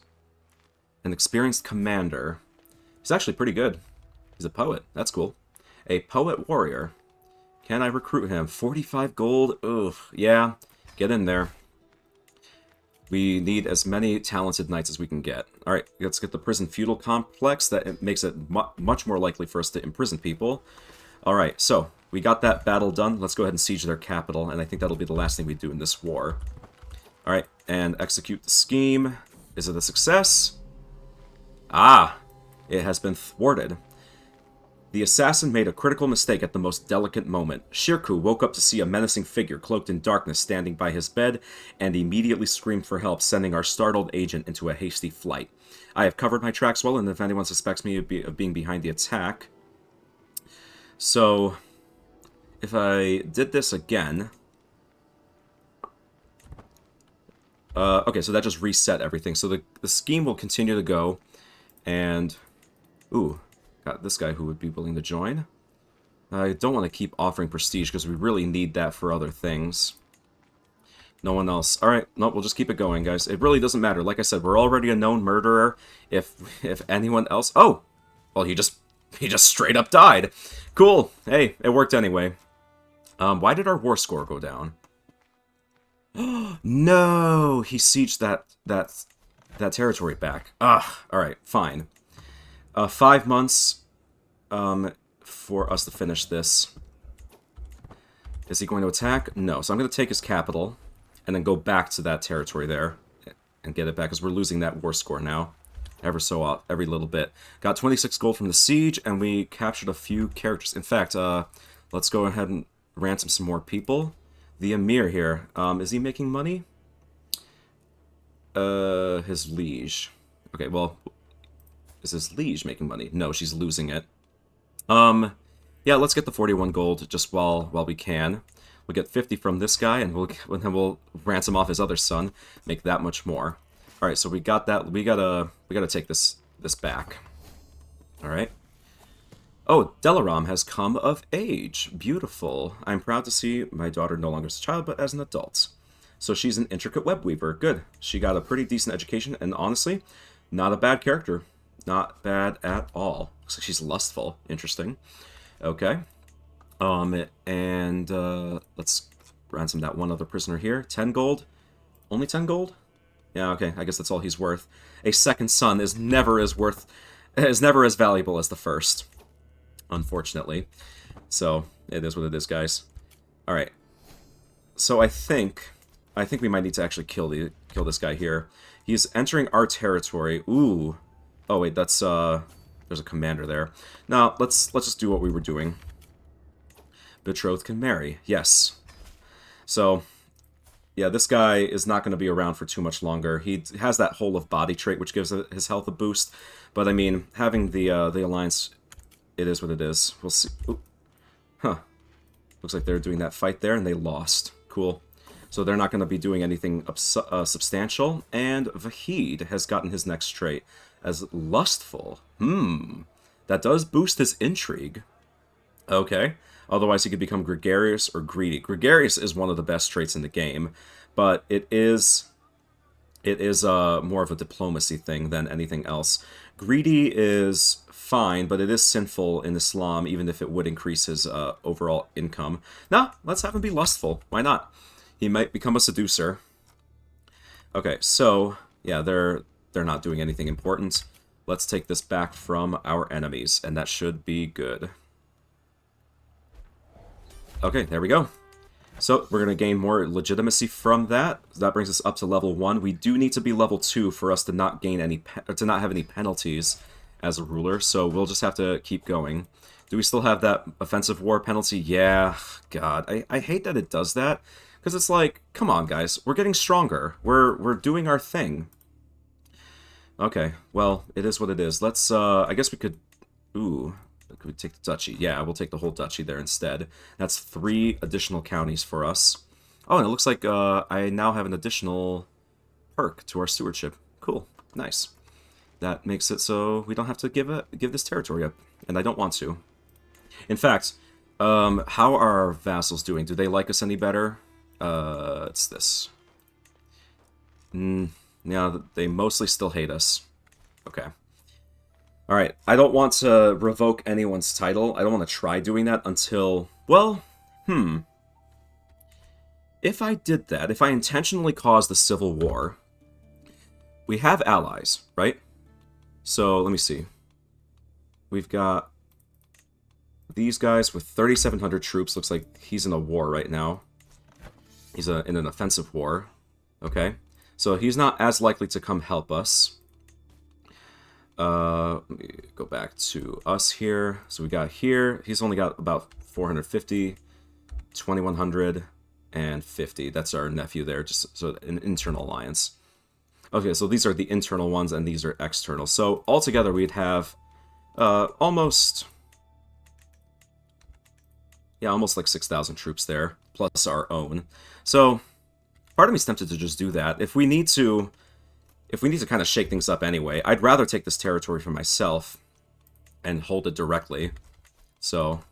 An experienced commander. He's actually pretty good. He's a poet. That's cool. A poet warrior. Can I recruit him? 45 gold? Ugh. Yeah. Get in there. We need as many talented knights as we can get. Alright, let's get the prison feudal complex. That makes it much more likely for us to imprison people. Alright, so we got that battle done. Let's go ahead and siege their capital, and I think that'll be the last thing we do in this war. Alright, and execute the scheme. Is it a success? Ah! It has been thwarted. The assassin made a critical mistake at the most delicate moment. Shirku woke up to see a menacing figure cloaked in darkness standing by his bed, and immediately screamed for help, sending our startled agent into a hasty flight. I have covered my tracks well, and if anyone suspects me of being behind the attack... So, if I did this again... okay, so that just reset everything. So the scheme will continue to go, and... Ooh... Got this guy who would be willing to join. I don't want to keep offering prestige because we really need that for other things. No one else. Alright, no, we'll just keep it going, guys. It really doesn't matter. Like I said, we're already a known murderer. If anyone else... Oh! Well, he just straight up died. Cool. Hey, it worked anyway. Why did our war score go down? No! He sieged that territory back. Ugh. Alright, fine. 5 months for us to finish this. Is he going to attack? No. So I'm going to take his capital and then go back to that territory there and get it back because we're losing that war score now. Every little bit. Got 26 gold from the siege and we captured a few characters. In fact, let's go ahead and ransom some more people. The Emir here, is he making money? His liege. Okay, well... Is his liege making money? No, she's losing it. Yeah, let's get the 41 gold just while we can. We'll get 50 from this guy, and then we'll ransom off his other son, make that much more. All right, so we got that. We gotta take this back. All right. Oh, Delaram has come of age. Beautiful. I'm proud to see my daughter no longer as a child, but as an adult. So she's an intricate web weaver. Good. She got a pretty decent education, and honestly, not a bad character. Not bad at all. Looks like she's lustful. Interesting. Okay. And let's ransom that one other prisoner here. 10 gold. Only 10 gold? Yeah, okay. I guess that's all he's worth. A second son is never as valuable as the first. Unfortunately. So, it is what it is, guys. Alright. So I think we might need to actually kill this guy here. He's entering our territory. Ooh. Oh wait, that's there's a commander there. Now, let's just do what we were doing. Betrothed can marry. Yes. So, yeah, this guy is not going to be around for too much longer. He has that whole of body trait, which gives his health a boost. But I mean, having the alliance, it is what it is. We'll see. Ooh. Huh. Looks like they're doing that fight there, and they lost. Cool. So they're not going to be doing anything substantial. And Vahid has gotten his next trait as lustful. That does boost his intrigue. Okay. Otherwise, he could become gregarious or greedy. Gregarious is one of the best traits in the game, but it is more of a diplomacy thing than anything else. Greedy is fine, but it is sinful in Islam, even if it would increase his overall income. Nah, let's have him be lustful. Why not? He might become a seducer. Okay, so yeah, they're not doing anything important. Let's take this back from our enemies, and that should be good. Okay, there we go. So, we're going to gain more legitimacy from that. That brings us up to level 1. We do need to be level 2 for us to not gain any to not have any penalties as a ruler, so we'll just have to keep going. Do we still have that offensive war penalty? Yeah, God, I hate that it does that, because it's like, come on, guys, we're getting stronger. We're doing our thing. Okay, well, it is what it is. Let's, I guess we could, ooh, could we take the duchy? Yeah, we'll take the whole duchy there instead. That's 3 additional counties for us. Oh, and it looks like I now have an additional perk to our stewardship. Cool, nice. That makes it so we don't have to give this territory up, and I don't want to. In fact, how are our vassals doing? Do they like us any better? It's this. Yeah, they mostly still hate us. Okay. Alright, I don't want to revoke anyone's title. I don't want to try doing that until... Well, if I did that, if I intentionally caused the Civil War, we have allies, right? So, let me see. We've got these guys with 3,700 troops. Looks like he's in a war right now. He's in an offensive war. Okay. So he's not as likely to come help us. Let me go back to us here. So we got here. He's only got about 450, 2,100, and 50. That's our nephew there. Just so an internal alliance. Okay, so these are the internal ones, and these are external. So altogether, we'd have almost like 6,000 troops there, plus our own. So part of me's tempted to just do that. If we need to kind of shake things up anyway, I'd rather take this territory for myself and hold it directly. So,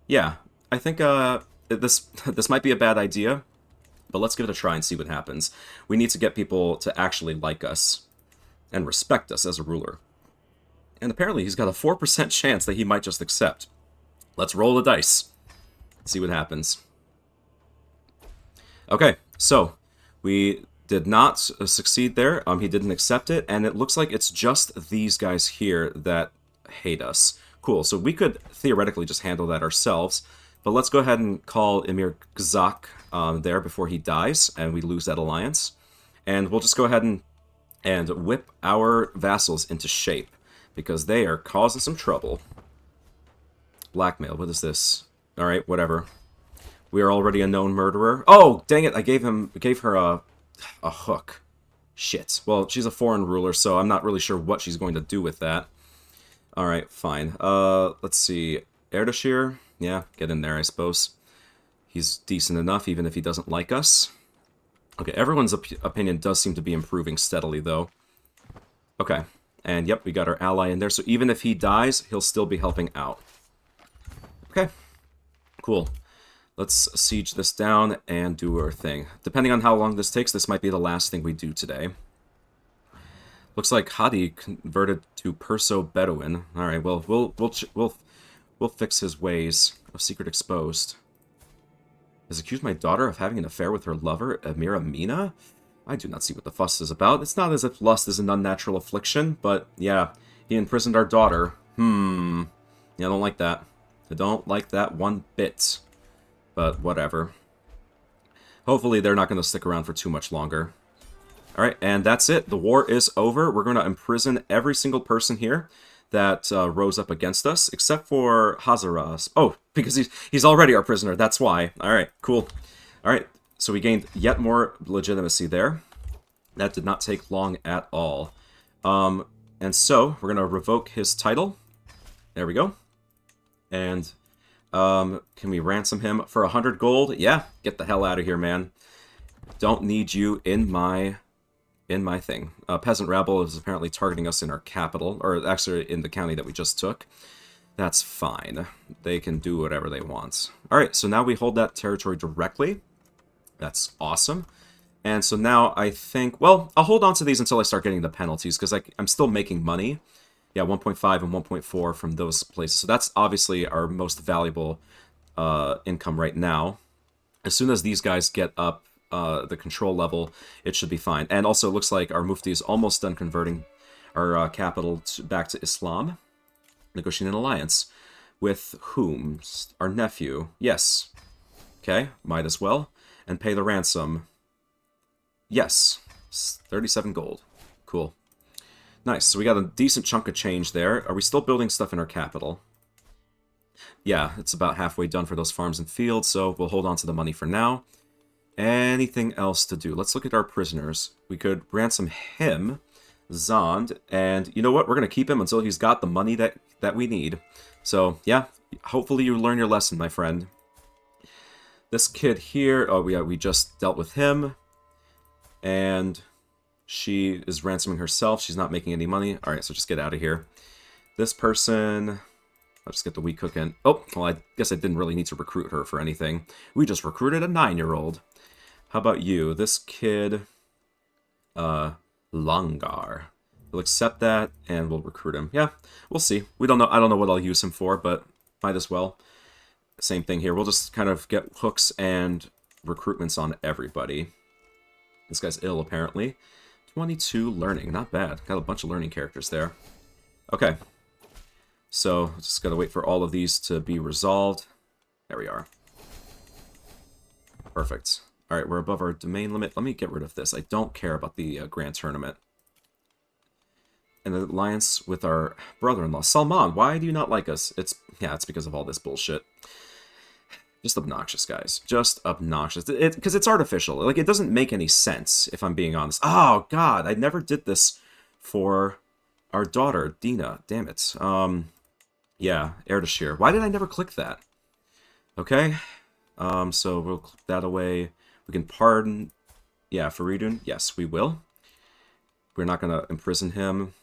yeah, I think this might be a bad idea, but let's give it a try and see what happens. We need to get people to actually like us and respect us as a ruler. And apparently he's got a 4% chance that he might just accept. Let's roll the dice. See what happens. Okay, so we did not succeed there. He didn't accept it, and it looks like it's just these guys here that hate us. Cool, so we could theoretically just handle that ourselves, but let's go ahead and call Emir Gzak there before he dies, and we lose that alliance. And we'll just go ahead and whip our vassals into shape, because they are causing some trouble. Blackmail, what is this? Alright, whatever. We are already a known murderer. Oh, dang it, I gave her a hook. Shit. Well, she's a foreign ruler, so I'm not really sure what she's going to do with that. Alright, fine. Let's see. Ardashir? Yeah, get in there, I suppose. He's decent enough, even if he doesn't like us. Okay, everyone's opinion does seem to be improving steadily, though. Okay. And, yep, we got our ally in there, so even if he dies, he'll still be helping out. Okay. Cool. Let's siege this down and do our thing. Depending on how long this takes, this might be the last thing we do today. Looks like Hadi converted to Perso-Bedouin. All right, well, we'll fix his ways. A secret exposed. Has accused my daughter of having an affair with her lover, Amira Mina? I do not see what the fuss is about. It's not as if lust is an unnatural affliction, but yeah, he imprisoned our daughter. Yeah, I don't like that. I don't like that one bit. But whatever. Hopefully they're not going to stick around for too much longer. Alright, and that's it. The war is over. We're going to imprison every single person here that rose up against us, except for Hazaras. Oh, because he's already our prisoner. That's why. Alright, cool. Alright, so we gained yet more legitimacy there. That did not take long at all. And so, we're going to revoke his title. There we go. And... can we ransom him for 100 gold? Yeah, get the hell out of here, man. Don't need you in my thing. Peasant rabble is apparently targeting us in our capital, or actually in the county that we just took. That's fine. They can do whatever they want. Alright, so now we hold that territory directly. That's awesome. And so now I think, well, I'll hold on to these until I start getting the penalties, because I'm still making money. Yeah, 1.5 and 1.4 from those places. So that's obviously our most valuable income right now. As soon as these guys get up the control level, it should be fine. And also, it looks like our Mufti is almost done converting our capital back to Islam. Negotiating an alliance. With whom? Our nephew. Yes. Okay, might as well. And pay the ransom. Yes. 37 gold. Cool. Nice, so we got a decent chunk of change there. Are we still building stuff in our capital? Yeah, it's about halfway done for those farms and fields, so we'll hold on to the money for now. Anything else to do? Let's look at our prisoners. We could ransom him, Zond, and you know what? We're going to keep him until he's got the money that we need. So, yeah, hopefully you learn your lesson, my friend. This kid here, oh, we just dealt with him. And she is ransoming herself. She's not making any money. Alright, so just get out of here. This person... I'll just get the wheat cook in. Oh, well, I guess I didn't really need to recruit her for anything. We just recruited a 9-year-old. How about you? This kid... Longar. We'll accept that, and we'll recruit him. Yeah, we'll see. We don't know. I don't know what I'll use him for, but might as well. Same thing here. We'll just kind of get hooks and recruitments on everybody. This guy's ill, apparently. 22 learning. Not bad. Got a bunch of learning characters there. Okay. So, just gotta wait for all of these to be resolved. There we are. Perfect. Alright, we're above our domain limit. Let me get rid of this. I don't care about the Grand Tournament. And the alliance with our brother-in-law. Salman, why do you not like us? It's because of all this bullshit. Just obnoxious, guys. Just obnoxious. Because it's artificial. Like, it doesn't make any sense, if I'm being honest. Oh, God, I never did this for our daughter, Dina. Damn it. Yeah, Erdashir. Why did I never click that? Okay. So we'll click that away. We can pardon... Yeah, Faridun. Yes, we will. We're not going to imprison him.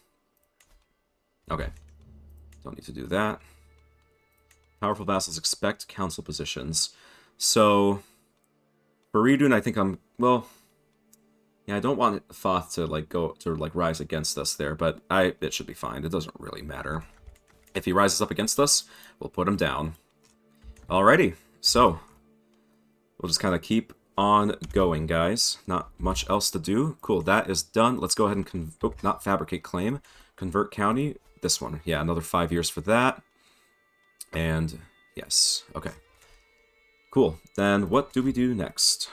Okay. Don't need to do that. Powerful vassals expect council positions. So, Faridun, I think well... Yeah, I don't want Thoth to, rise against us there, but it should be fine. It doesn't really matter. If he rises up against us, we'll put him down. Alrighty, so... We'll just kind of keep on going, guys. Not much else to do. Cool, that is done. Let's go ahead and not fabricate claim. Convert county. This one. Yeah, another 5 years for that. And yes, okay. Cool. Then what do we do next?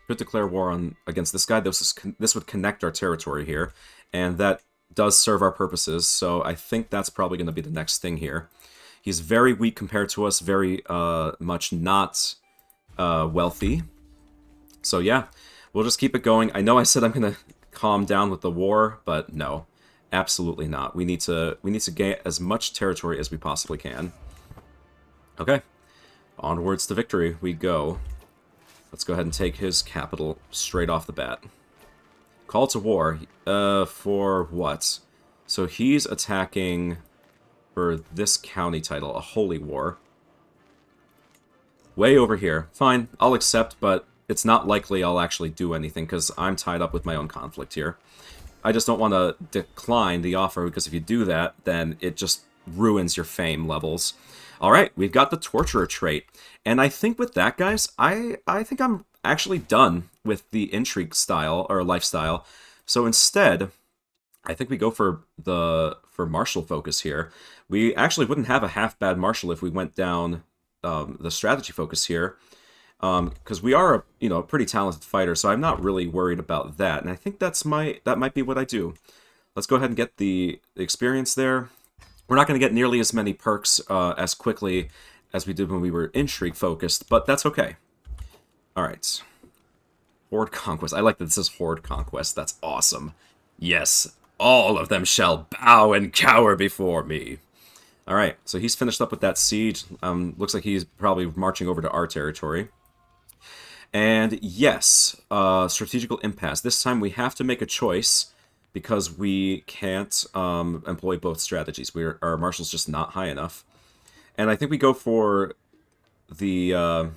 Could declare war against this guy. This would connect our territory here, and that does serve our purposes. So I think that's probably going to be the next thing here. He's very weak compared to us. Very much not wealthy. So yeah, we'll just keep it going. I know I said I'm going to calm down with the war, but no, absolutely not. We need to gain as much territory as we possibly can. Okay, onwards to victory we go. Let's go ahead and take his capital straight off the bat. Call to war. For what? So he's attacking for this county title, a holy war. Way over here. Fine, I'll accept, but it's not likely I'll actually do anything because I'm tied up with my own conflict here. I just don't want to decline the offer because if you do that, then it just ruins your fame levels. Alright, we've got the Torturer trait. And I think with that, guys, I think I'm actually done with the intrigue style, or lifestyle. So instead, I think we go for martial focus here. We actually wouldn't have a half-bad martial if we went down the strategy focus here. Because we are a pretty talented fighter, so I'm not really worried about that. And I think that might be what I do. Let's go ahead and get the experience there. We're not going to get nearly as many perks as quickly as we did when we were intrigue focused, but that's okay. Alright. Horde Conquest. I like that this is Horde Conquest. That's awesome. Yes, all of them shall bow and cower before me. Alright, so he's finished up with that siege. Looks like he's probably marching over to our territory. And yes, strategical impasse. This time we have to make a choice because we can't employ both strategies. Our marshal's just not high enough. And I think we go for the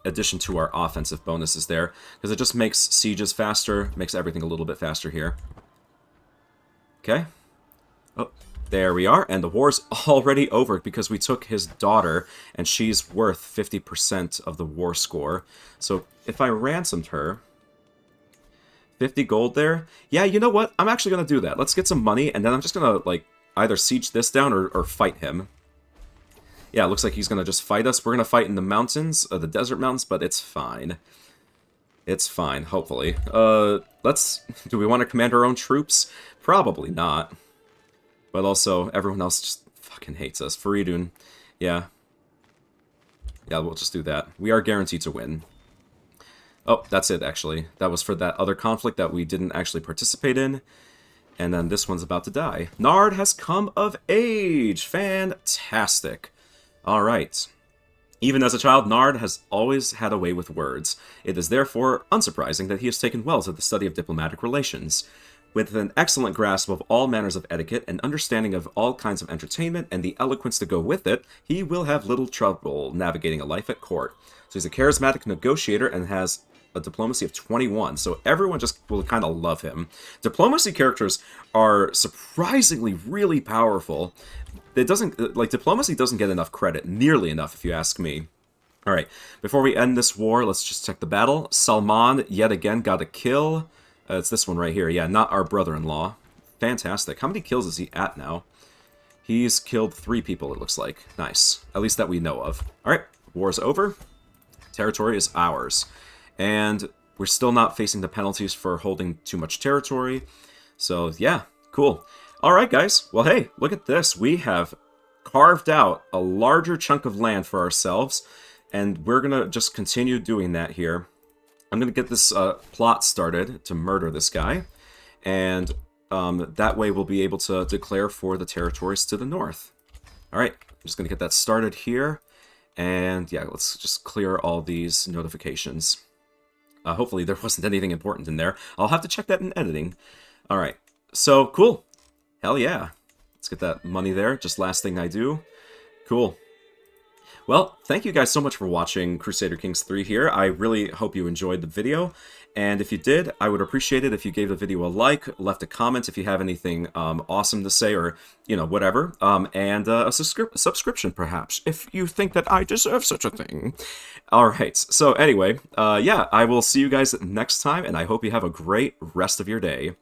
addition to our offensive bonuses there, because it just makes sieges faster, makes everything a little bit faster here. Okay. Oh, there we are, and the war's already over because we took his daughter, and she's worth 50% of the war score. So if I ransomed her... 50 gold there? Yeah, you know what? I'm actually going to do that. Let's get some money, and then I'm just going to, either siege this down or fight him. Yeah, it looks like he's going to just fight us. We're going to fight in the mountains, the desert mountains, but it's fine. It's fine, hopefully. Let's... Do we want to command our own troops? Probably not. But also, everyone else just fucking hates us. Faridun, yeah. Yeah, we'll just do that. We are guaranteed to win. Oh, that's it, actually. That was for that other conflict that we didn't actually participate in. And then this one's about to die. Nard has come of age! Fantastic. Alright. Even as a child, Nard has always had a way with words. It is therefore unsurprising that he has taken well to the study of diplomatic relations. With an excellent grasp of all manners of etiquette and understanding of all kinds of entertainment and the eloquence to go with it, he will have little trouble navigating a life at court. So he's a charismatic negotiator and has a diplomacy of 21, so everyone just will kind of love him. Diplomacy characters are surprisingly really powerful. It doesn't, like, diplomacy doesn't get enough credit, nearly enough if you ask me. Alright, before we end this war, let's just check the battle. Salman, yet again, got a kill. It's this one right here, yeah, not our brother-in-law. Fantastic. How many kills is he at now? He's killed 3 people, it looks like. Nice. At least that we know of. Alright, war's over. Territory is ours. And we're still not facing the penalties for holding too much territory. So, yeah, cool. Alright, guys. Well, hey, look at this. We have carved out a larger chunk of land for ourselves, and we're going to just continue doing that here. I'm going to get this plot started to murder this guy, and that way we'll be able to declare for the territories to the north. Alright, I'm just going to get that started here, and yeah, let's just clear all these notifications. Hopefully there wasn't anything important in there. I'll have to check that in editing. Alright, so cool. Hell yeah. Let's get that money there. Just last thing I do. Cool. Well, thank you guys so much for watching Crusader Kings 3 here. I really hope you enjoyed the video. And if you did, I would appreciate it if you gave the video a like, left a comment if you have anything awesome to say, or, you know, whatever. And a subscription, perhaps, if you think that I deserve such a thing. Alright, so anyway, yeah, I will see you guys next time, and I hope you have a great rest of your day.